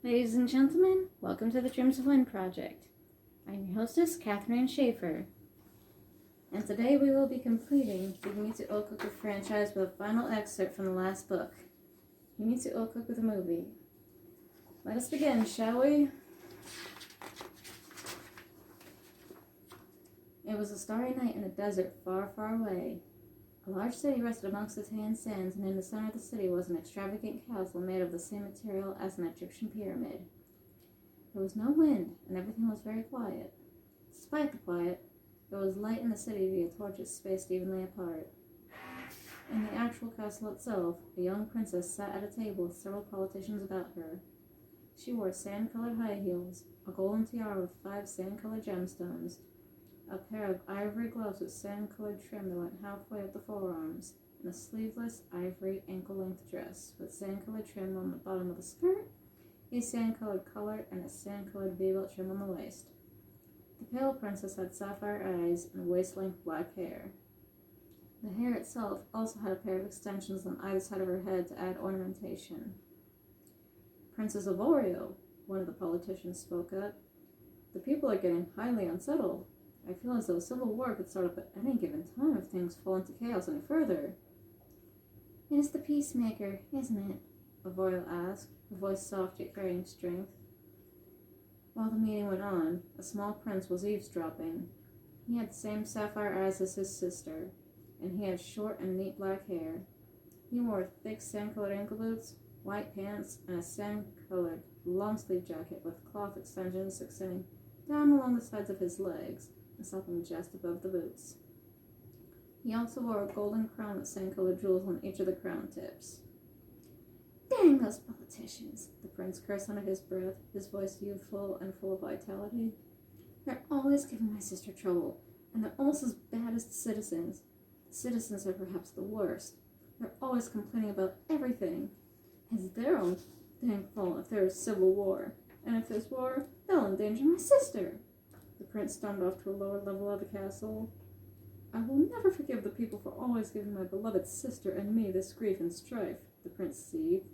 Ladies and gentlemen, welcome to the Dreams of Wind Project. I'm your hostess, Catherine Schaefer, and today we will be completing the Himitsu Oukoku franchise with a final excerpt from the last book, Himitsu Oukoku the movie. Let us begin, shall we? It was a starry night in a desert far, far away. A large city rested amongst the tan sands, and in the center of the city was an extravagant castle made of the same material as an Egyptian pyramid. There was no wind, and everything was very quiet. Despite the quiet, there was light in the city via torches spaced evenly apart. In the actual castle itself, a young princess sat at a table with several politicians about her. She wore sand-colored high heels, a golden tiara with 5 sand-colored gemstones, a pair of ivory gloves with sand-colored trim that went halfway up the forearms, and a sleeveless ivory ankle-length dress with sand-colored trim on the bottom of the skirt, a sand-colored collar, and a sand-colored V-belt trim on the waist. The pale princess had sapphire eyes and waist-length black hair. The hair itself also had a pair of extensions on either side of her head to add ornamentation. Princess Avorio, one of the politicians spoke up. The people are getting highly unsettled. I feel as though a civil war could start up at any given time if things fall into chaos any further. It is the peacemaker, isn't it? Avorio asked, her voice soft yet carrying strength. While the meeting went on, a small prince was eavesdropping. He had the same sapphire eyes as his sister, and he had short and neat black hair. He wore thick sand-colored ankle boots, white pants, and a sand-colored long-sleeve jacket with cloth extensions extending down along the sides of his legs and stopping just above the boots. He also wore a golden crown with sand-colored jewels on each of the crown tips. Dang those politicians, the prince cursed under his breath, his voice youthful and full of vitality. They're always giving my sister trouble, and they're almost as bad as the citizens. The citizens are perhaps the worst. They're always complaining about everything. It's their own dang fault if there is civil war, and if there's war, they'll endanger my sister. The prince stormed off to a lower level of the castle. I will never forgive the people for always giving my beloved sister and me this grief and strife, the prince seethed.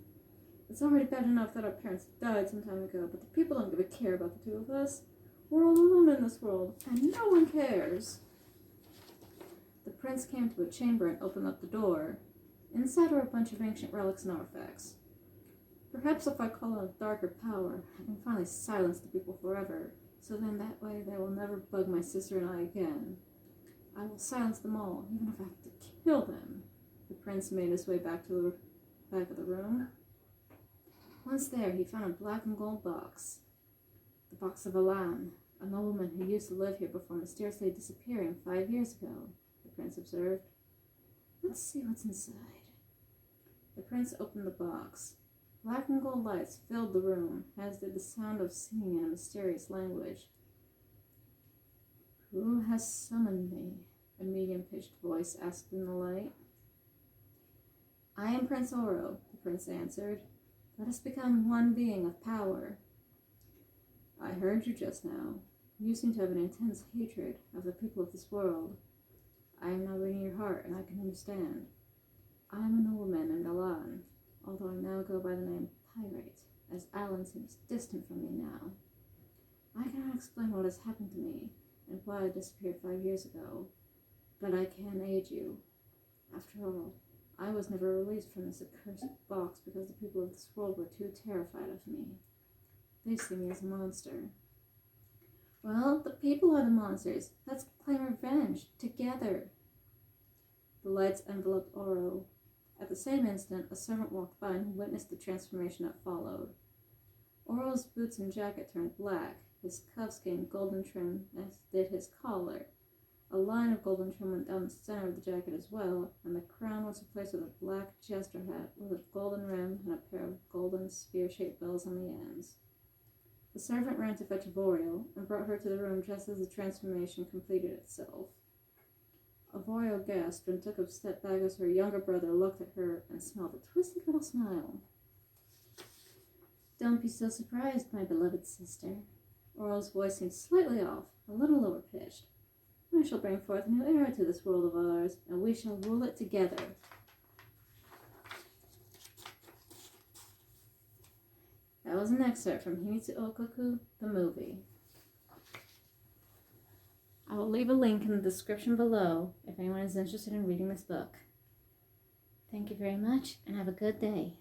It's already bad enough that our parents died some time ago, but the people don't give a care about the two of us. We're all alone in this world, and no one cares. The prince came to a chamber and opened up the door. Inside were a bunch of ancient relics and artifacts. Perhaps if I call on a darker power, I can finally silence the people forever, so then that way they will never bug my sister and I again. I will silence them all, even if I have to kill them. The prince made his way back to the back of the room. Once there, he found a black and gold box. The box of Alan, a nobleman who used to live here before mysteriously disappearing 5 years ago, the prince observed. Let's see what's inside. The prince opened the box. Black and gold lights filled the room, as did the sound of singing in a mysterious language. Who has summoned me? A medium-pitched voice asked in the light. I am Prince Oro, the prince answered. Let us become one being of power. I heard you just now. You seem to have an intense hatred of the people of this world. I am now reading your heart, and I can understand. I am a nobleman named Alan, although I now go by the name Pirate, as Alan seems distant from me now. I cannot explain what has happened to me, and why I disappeared 5 years ago, but I can aid you. After all, I was never released from this accursed box because the people of this world were too terrified of me. They see me as a monster. Well, the people are the monsters. Let's claim revenge, together. The lights enveloped Oro. At the same instant, a servant walked by and witnessed the transformation that followed. Oro's boots and jacket turned black. His cuffs gained golden trim, as did his collar. A line of golden trim went down the center of the jacket as well, and the crown was replaced with a black jester hat with a golden rim and a pair of golden spear-shaped bells on the ends. The servant ran to fetch Avorio and brought her to the room just as the transformation completed itself. Avorio gasped and took a step back as her younger brother looked at her and smiled a twisted little smile. Don't be so surprised, my beloved sister. Oro's voice seemed slightly off, a little lower-pitched. I shall bring forth a new era to this world of ours, and we shall rule it together. That was an excerpt from Himitsu Oukoku, the movie. I will leave a link in the description below if anyone is interested in reading this book. Thank you very much, and have a good day.